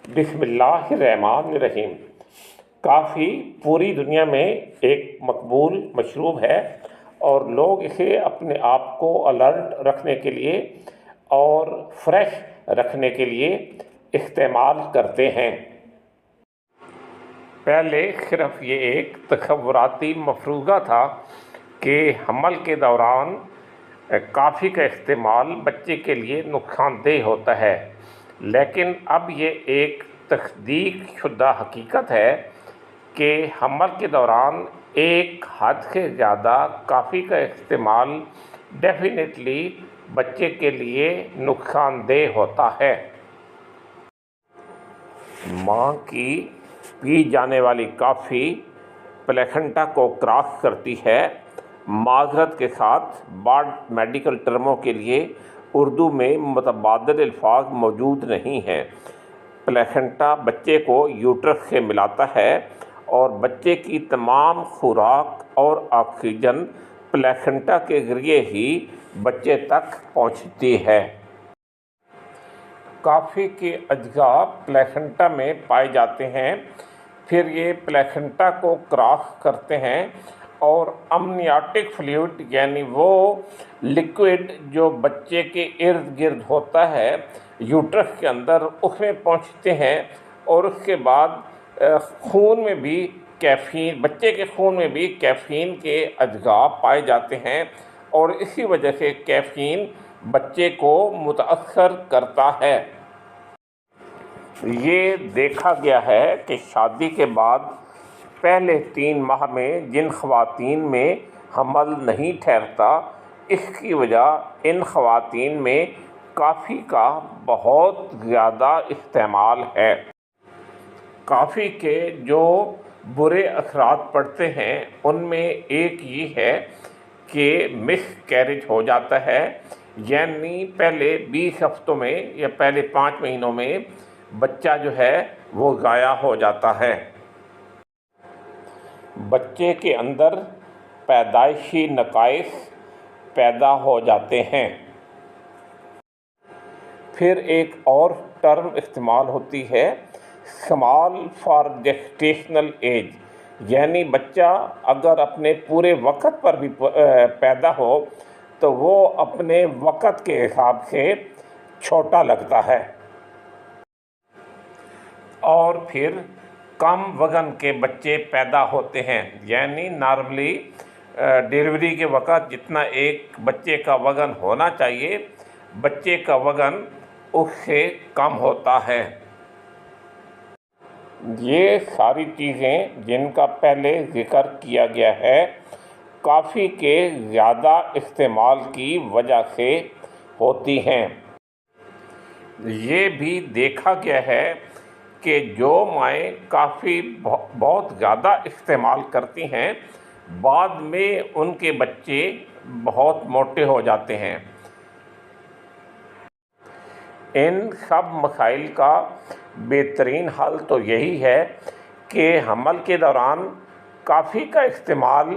بسم اللہ الرحمن الرحیم۔ کافی پوری دنیا میں ایک مقبول مشروب ہے اور لوگ اسے اپنے آپ کو الرٹ رکھنے کے لیے اور فریش رکھنے کے لیے استعمال کرتے ہیں۔ پہلے صرف یہ ایک تصوراتی مفروضہ تھا کہ حمل کے دوران کافی کا استعمال بچے کے لیے نقصان دہ ہوتا ہے، لیکن اب یہ ایک تصدیق شدہ حقیقت ہے کہ حمل کے دوران ایک حد سے زیادہ کافی کا استعمال ڈیفینیٹلی بچے کے لیے نقصان دہ ہوتا ہے۔ ماں کی پی جانے والی کافی پلیسنٹا کو کراس کرتی ہے۔ معذرت کے ساتھ بعض میڈیکل ٹرموں کے لیے اردو میں متبادل الفاظ موجود نہیں ہیں۔ پلیسنٹا بچے کو یوٹرس سے ملاتا ہے اور بچے کی تمام خوراک اور آکسیجن پلیسنٹا کے ذریعے ہی بچے تک پہنچتی ہے۔ کافی کے اجزاء پلیسنٹا میں پائے جاتے ہیں، پھر یہ پلیسنٹا کو کراس کرتے ہیں اور امنیاٹک فلوئڈ یعنی وہ لکوڈ جو بچے کے ارد گرد ہوتا ہے یوٹرس کے اندر، اس میں پہنچتے ہیں اور اس کے بعد خون میں بھی بچے کے خون میں بھی کیفین کے اجزاء پائے جاتے ہیں اور اسی وجہ سے کیفین بچے کو متاثر کرتا ہے۔ یہ دیکھا گیا ہے کہ شادی کے بعد پہلے 3 ماہ میں جن خواتین میں حمل نہیں ٹھہرتا، اس کی وجہ ان خواتین میں کافی کا بہت زیادہ استعمال ہے۔ کافی کے جو برے اثرات پڑتے ہیں ان میں ایک یہ ہے کہ مس کیریج ہو جاتا ہے، یعنی پہلے 20 ہفتوں میں یا پہلے 5 مہینوں میں بچہ جو ہے وہ ضائع ہو جاتا ہے۔ بچے کے اندر پیدائشی نقائص پیدا ہو جاتے ہیں۔ پھر ایک اور ٹرم استعمال ہوتی ہے اسمال فار جیسٹیشنل ایج، یعنی بچہ اگر اپنے پورے وقت پر بھی پیدا ہو تو وہ اپنے وقت کے حساب سے چھوٹا لگتا ہے۔ اور پھر کم وزن کے بچے پیدا ہوتے ہیں، یعنی نارملی ڈیلیوری کے وقت جتنا ایک بچے کا وزن ہونا چاہیے بچے کا وزن اس سے کم ہوتا ہے۔ یہ ساری چیزیں جن کا پہلے ذکر کیا گیا ہے کافی کے زیادہ استعمال کی وجہ سے ہوتی ہیں۔ یہ بھی دیکھا گیا ہے کہ جو مائیں کافی بہت زیادہ استعمال کرتی ہیں بعد میں ان کے بچے بہت موٹے ہو جاتے ہیں۔ ان سب مسائل کا بہترین حل تو یہی ہے کہ حمل کے دوران کافی کا استعمال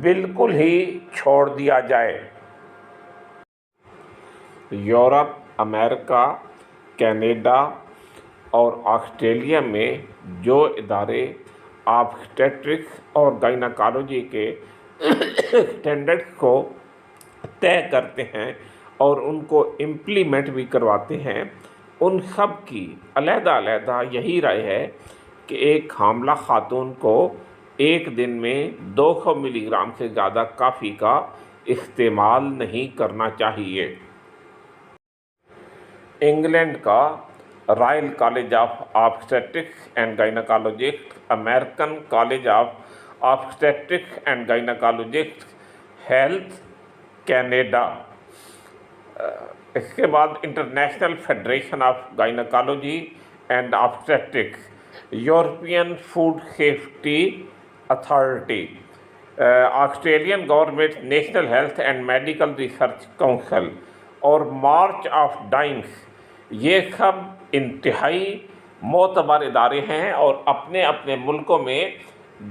بالکل ہی چھوڑ دیا جائے۔ یورپ، امریکہ، کینیڈا اور آسٹریلیا میں جو ادارے آبسٹیٹرکس اور گائنیکالوجی کے اسٹینڈرڈز کو طے کرتے ہیں اور ان کو امپلیمنٹ بھی کرواتے ہیں، ان سب کی علیحدہ علیحدہ یہی رائے ہے کہ ایک حاملہ خاتون کو ایک دن میں 200 ملی گرام سے زیادہ کافی کا استعمال نہیں کرنا چاہیے۔ انگلینڈ کا royal college of obstetrics and gynaecologist, American college of obstetrics and gynaecologist health, Canada, اس کے بعد international federation of gynaecology and obstetrics, European food safety authority, Australian government national health and medical research council اور March of ڈائمس، یہ سب انتہائی معتبر ادارے ہیں اور اپنے اپنے ملکوں میں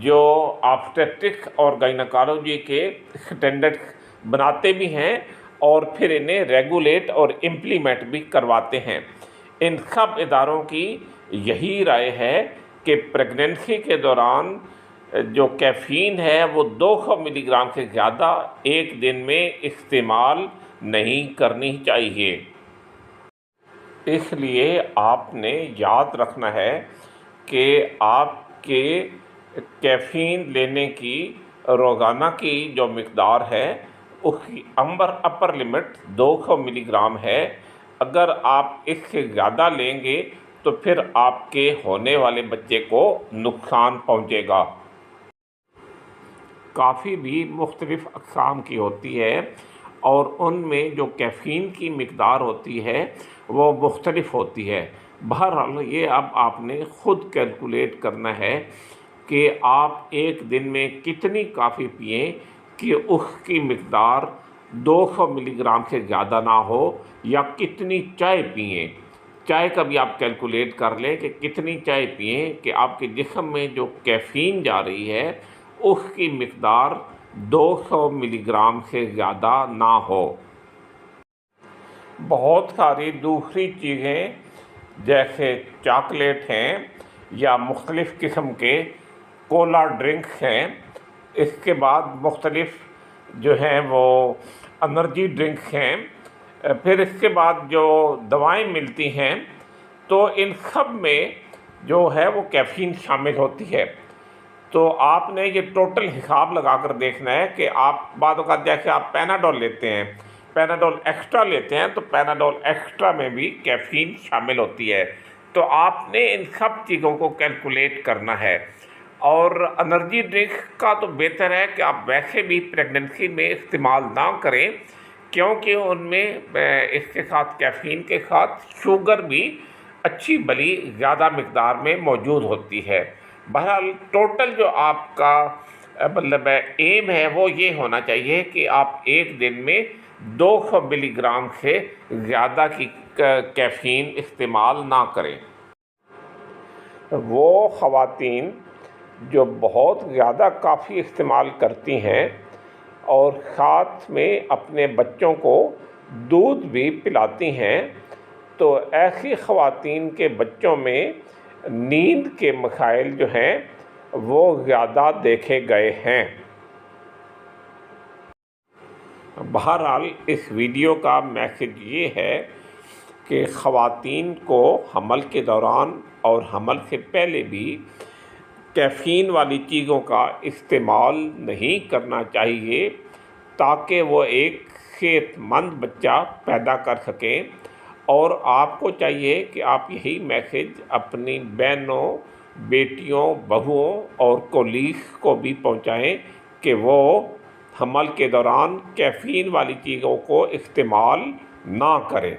جو آبسٹیٹرکس اور گائنیکالوجی کے اسٹینڈرڈ بناتے بھی ہیں اور پھر انہیں ریگولیٹ اور امپلیمنٹ بھی کرواتے ہیں۔ ان سب اداروں کی یہی رائے ہے کہ پریگننسی کے دوران جو کیفین ہے وہ 200 ملی گرام سے زیادہ ایک دن میں استعمال نہیں کرنی چاہیے۔ اس لیے آپ نے یاد رکھنا ہے کہ آپ کے کیفین لینے کی روزانہ کی جو مقدار ہے اس کی اپر لمٹ 200 ملی گرام ہے۔ اگر آپ اس سے زیادہ لیں گے تو پھر آپ کے ہونے والے بچے کو نقصان پہنچے گا۔ کافی بھی مختلف اقسام کی ہوتی ہے اور ان میں جو کیفین کی مقدار ہوتی ہے وہ مختلف ہوتی ہے۔ بہرحال یہ اب آپ نے خود کیلکولیٹ کرنا ہے کہ آپ ایک دن میں کتنی کافی پئیں کہ اس کی مقدار 200 ملی گرام سے زیادہ نہ ہو، یا کتنی چائے پئیں۔ چائے کا بھی آپ کیلکولیٹ کر لیں کہ کتنی چائے پئیں کہ آپ کے جسم میں جو کیفین جا رہی ہے اس کی مقدار 200 ملی گرام سے زیادہ نہ ہو۔ بہت ساری دوسری چیزیں جیسے چاکلیٹ ہیں یا مختلف قسم کے کولا ڈرنکس ہیں، اس کے بعد مختلف جو ہیں وہ انرجی ڈرنکس ہیں، پھر اس کے بعد جو دوائیں ملتی ہیں، تو ان سب میں جو ہے وہ کیفین شامل ہوتی ہے۔ تو آپ نے یہ ٹوٹل حساب لگا کر دیکھنا ہے کہ آپ بعض اوقات جیسے آپ پیناڈول لیتے ہیں، پیناڈول ایکسٹرا لیتے ہیں، تو پیناڈول ایکسٹرا میں بھی کیفین شامل ہوتی ہے۔ تو آپ نے ان سب چیزوں کو کیلکولیٹ کرنا ہے۔ اور انرجی ڈرنک کا تو بہتر ہے کہ آپ ویسے بھی پریگننسی میں استعمال نہ کریں، کیونکہ ان میں اس کے ساتھ کیفین کے ساتھ شوگر بھی اچھی بلی زیادہ مقدار میں موجود ہوتی ہے۔ بہرحال ٹوٹل جو آپ کا مطلب ایم ہے وہ یہ ہونا چاہیے کہ آپ ایک دن میں 200 ملی گرام سے زیادہ کی کیفین استعمال نہ کریں۔ وہ خواتین جو بہت زیادہ کافی استعمال کرتی ہیں اور ساتھ میں اپنے بچوں کو دودھ بھی پلاتی ہیں، تو ایسی خواتین کے بچوں میں نیند کے مسائل جو ہیں وہ زیادہ دیکھے گئے ہیں۔ بہرحال اس ویڈیو کا میسج یہ ہے کہ خواتین کو حمل کے دوران اور حمل سے پہلے بھی کیفین والی چیزوں کا استعمال نہیں کرنا چاہیے، تاکہ وہ ایک صحت مند بچہ پیدا کر سکیں۔ اور آپ کو چاہیے کہ آپ یہی میسج اپنی بہنوں، بیٹیوں، بہوؤں اور کولیگس کو بھی پہنچائیں کہ وہ حمل کے دوران کیفین والی چیزوں کو استعمال نہ کریں۔